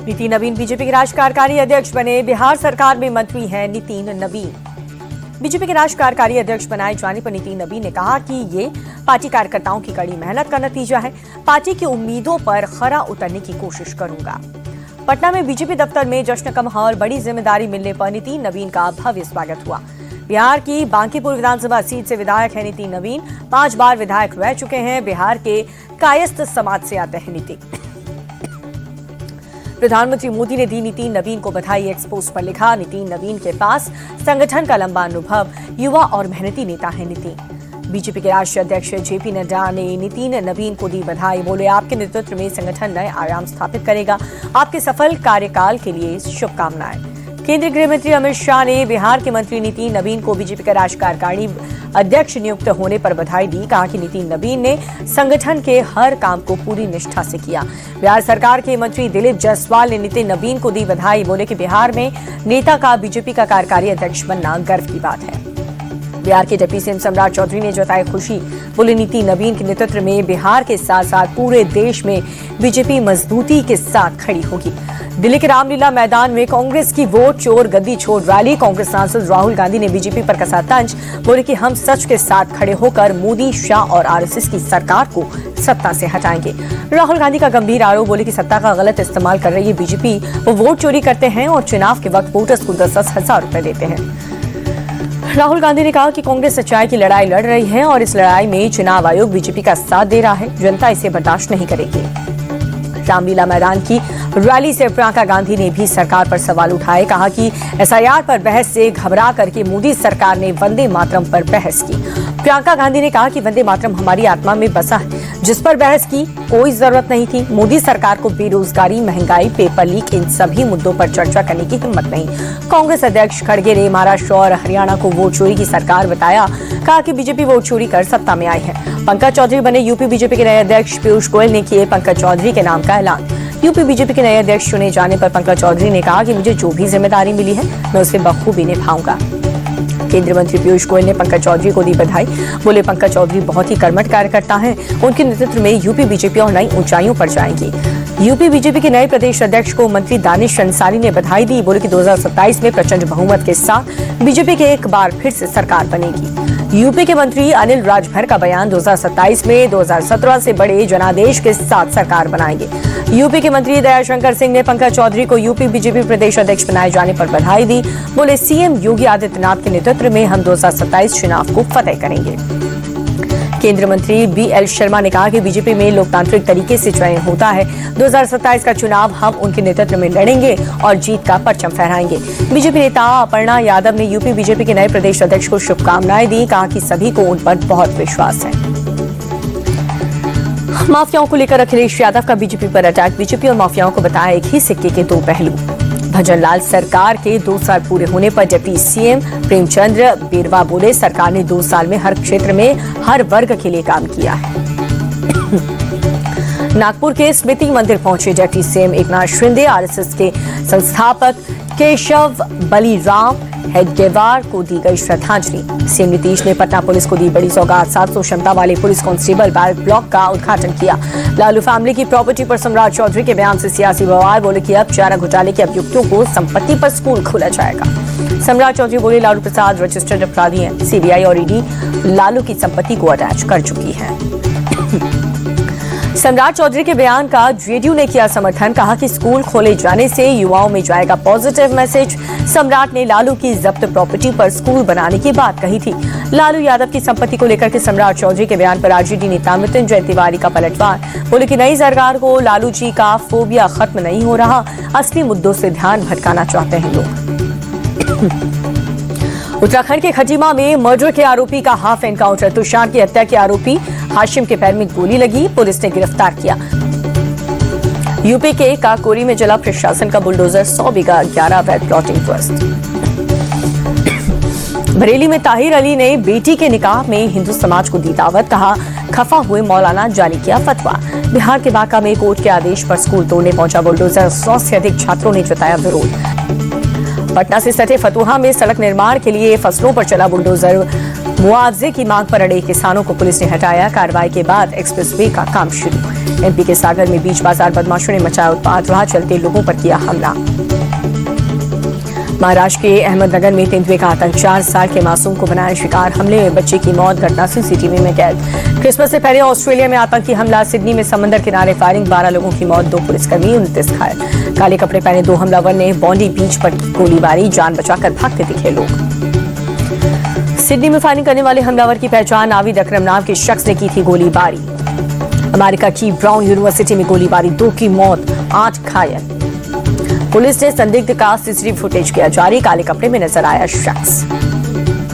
नितिन नवीन BJP के राष्ट्रीय कार्यकारी अध्यक्ष बने। बिहार सरकार में मंत्री हैं नितिन नवीन। बीजेपी के राष्ट्रीय कार्यकारी अध्यक्ष बनाए जाने पर नितिन नवीन ने कहा कि ये पार्टी कार्यकर्ताओं की कड़ी मेहनत का नतीजा है। पार्टी की उम्मीदों पर खरा उतरने की कोशिश करूंगा। पटना में बीजेपी दफ्तर में जश्न का माहौल। बड़ी जिम्मेदारी मिलने पर नितिन नवीन का भव्य स्वागत हुआ। बिहार की बांकीपुर विधानसभा सीट से विधायक है नितिन नवीन। 5 बार विधायक रह चुके हैं। बिहार के कायस्थ समाज से आते हैं नितिन। प्रधानमंत्री मोदी ने दी नितिन नवीन को बधाई। एक्सपोज पर लिखा, नितिन नवीन के पास संगठन का लंबा अनुभव, युवा और मेहनती नेता है नितिन। बीजेपी के राष्ट्रीय अध्यक्ष जेपी नड्डा ने नितिन नवीन को दी बधाई। बोले, आपके नेतृत्व में संगठन नए आयाम स्थापित करेगा। आपके सफल कार्यकाल के लिए शुभकामनाएं। केंद्रीय गृह मंत्री अमित शाह ने बिहार के मंत्री नितिन नवीन को बीजेपी का राष्ट्रीय कार्यकारिणी अध्यक्ष नियुक्त होने पर बधाई दी। कहा कि नितिन नवीन ने संगठन के हर काम को पूरी निष्ठा से किया। बिहार सरकार के मंत्री दिलीप जायसवाल ने नितिन नवीन को दी बधाई। बोले कि बिहार में नेता का बीजेपी का कार्यकारी अध्यक्ष बनना गर्व की बात है। बिहार के डिप्टी सीएम सम्राट चौधरी ने जताई खुशी। बोले, नितिन नवीन के नेतृत्व में बिहार के साथ साथ पूरे देश में बीजेपी मजबूती के साथ खड़ी होगी। दिल्ली के रामलीला मैदान में कांग्रेस की वोट चोर गद्दी छोड़ रैली। कांग्रेस सांसद राहुल गांधी ने बीजेपी पर कसा तंज। बोले कि हम सच के साथ खड़े होकर मोदी, शाह और आरएसएस की सरकार को सत्ता से हटाएंगे। राहुल गांधी का गंभीर आरोप। बोले कि सत्ता का गलत इस्तेमाल कर रही है बीजेपी। वो वोट चोरी करते हैं और चुनाव के वक्त वोटर्स को 10-10 हजार रुपए देते हैं। राहुल गांधी ने कहा कि कांग्रेस सच्चाई की लड़ाई लड़ रही है और इस लड़ाई में चुनाव आयोग बीजेपी का साथ दे रहा है। जनता इसे बर्दाश्त नहीं करेगी। रामलीला मैदान की रैली से प्रियंका गांधी ने भी सरकार पर सवाल उठाए। कहा कि एसआईआर पर बहस से घबरा करके मोदी सरकार ने वंदे मातरम पर बहस की। प्रियंका गांधी ने कहा कि वंदे मातरम हमारी आत्मा में बसा है, जिस पर बहस की कोई जरूरत नहीं थी। मोदी सरकार को बेरोजगारी, महंगाई, पेपर लीक, इन सभी मुद्दों पर चर्चा करने की हिम्मत नहीं। कांग्रेस अध्यक्ष खड़गे ने महाराष्ट्र और हरियाणा को वोट चोरी की सरकार बताया। कहा कि बीजेपी वोट चोरी कर सत्ता में आई है। पंकज चौधरी बने यूपी बीजेपी के नए अध्यक्ष। पीयूष गोयल ने किए पंकज चौधरी के नाम का ऐलान। यूपी बीजेपी के नए अध्यक्ष चुने जाने पर पंकज चौधरी ने कहा कि मुझे जो भी जिम्मेदारी मिली है मैं उसे बखूबी निभाऊंगा। केंद्रीय मंत्री पीयूष गोयल ने पंकज चौधरी को दी बधाई। बोले, पंकज चौधरी बहुत ही कर्मठ कार्यकर्ता हैं। उनके नेतृत्व में यूपी बीजेपी और नई ऊंचाइयों पर जाएंगी। यूपी बीजेपी के नए प्रदेश अध्यक्ष को मंत्री दानिश अंसारी ने बधाई दी। बोले कि 2027 में प्रचंड बहुमत के साथ बीजेपी के एक बार फिर से सरकार बनेगी। यूपी के मंत्री अनिल राजभर का बयान, 2027 में 2017 से बड़े जनादेश के साथ सरकार बनाएंगे। यूपी के मंत्री दयाशंकर सिंह ने पंकज चौधरी को यूपी बीजेपी प्रदेश अध्यक्ष बनाए जाने पर बधाई दी। बोले, सीएम योगी आदित्यनाथ के नेतृत्व में हम 2027 चुनाव को फतेह करेंगे। केंद्रीय मंत्री बीएल शर्मा ने कहा कि बीजेपी में लोकतांत्रिक तरीके से चयन होता है। 2027 का चुनाव हम उनके नेतृत्व में लड़ेंगे और जीत का परचम फहराएंगे। बीजेपी नेता अपर्णा यादव ने यूपी बीजेपी के नए प्रदेश अध्यक्ष को शुभकामनाएं दी। कहा कि सभी को उन पर बहुत विश्वास है। माफियाओं को लेकर अखिलेश यादव का बीजेपी पर अटैक। बीजेपी और माफियाओं को बताया एक ही सिक्के के 2 पहलू। भजन लाल सरकार के 2 साल पूरे होने पर डिप्टी सीएम प्रेमचंद्र बेरवा बोले, सरकार ने 2 साल में हर क्षेत्र में हर वर्ग के लिए काम किया है। नागपुर के स्मृति मंदिर पहुंचे deputy CM Eknath Shinde. RSS के संस्थापक केशव बलिराम हेडगेवार को दी गई श्रद्धांजलि। सीएम नीतीश ने पटना पुलिस को दी बड़ी सौगात। 700 क्षमता वाले पुलिस कांस्टेबल बैरक ब्लॉक का उद्घाटन किया। लालू फैमिली की प्रॉपर्टी पर सम्राट चौधरी के बयान से सियासी बवाल। बोले कि अब चारा घोटाले के अभियुक्तों को संपत्ति पर स्कूल खोला जाएगा। सम्राट चौधरी बोले, लालू प्रसाद रजिस्टर्ड अपराधी हैं। सीबीआई और ईडी लालू की संपत्ति को अटैच कर चुकी है। सम्राट चौधरी के बयान का जेडीयू ने किया समर्थन। कहा कि स्कूल खोले जाने से युवाओं में जाएगा पॉजिटिव मैसेज। सम्राट ने लालू की जब्त प्रॉपर्टी पर स्कूल बनाने की बात कही थी। लालू यादव की संपत्ति को लेकर के सम्राट चौधरी के बयान पर आरजेडी नेता मृत्युंजय तिवारी का पलटवार। बोले कि नई सरकार को लालू जी का फोबिया खत्म नहीं हो रहा, असली मुद्दों से ध्यान भटकाना चाहते हैं लोग। उत्तराखंड के खटीमा में मर्डर के आरोपी का हाफ एनकाउंटर। तुषार की हत्या के आरोपी हाशिम के पैर में गोली लगी, पुलिस ने गिरफ्तार किया। यूपी के काकोरी में जला प्रशासन का बुलडोजर। 100 बीघा 11 अवैध प्लॉटिंग ध्वस्त। बरेली में ताहिर अली ने बेटी के निकाह में हिंदू समाज को दी दावत। कहा, खफा हुए मौलाना जारी किया फतवा। बिहार के बांका में कोर्ट के आदेश पर स्कूल तोड़ने पहुंचा बुलडोजर। 100 से अधिक छात्रों ने जताया विरोध। पटना से सटे फतुहा में सड़क निर्माण के लिए फसलों पर चला बुलडोजर। मुआवजे की मांग पर अड़े किसानों को पुलिस ने हटाया। कार्रवाई के बाद एक्सप्रेसवे का काम शुरू। एमपी के सागर में बीच बाजार बदमाशों ने मचाया उत्पात, राह चलते लोगों पर किया हमला। महाराष्ट्र के अहमदनगर में तेंदुए का आतंक, 4 साल के मासूम को बनाया शिकार, हमले में बच्चे की मौत, घटना सीसीटीवी में कैद। क्रिसमस से पहले ऑस्ट्रेलिया में आतंकी हमला, सिडनी में समंदर किनारे फायरिंग, 12 लोगों की मौत, 2 पुलिसकर्मी 29 घायल। काले कपड़े पहने 2 हमलावर ने बॉन्डी बीच पर गोलीबारी, जान बचाकर भागते दिखे लोग। सिडनी में फायरिंग करने वाले हमलावर की पहचान नाविद अकरम नाम के शख्स ने की थी गोलीबारी। अमेरिका की ब्राउन यूनिवर्सिटी में गोलीबारी, 2 की मौत, 8 घायल। पुलिस ने संदिग्ध का सीसीटीवी फुटेज किया जारी, काले कपड़े में नजर आया शख्स।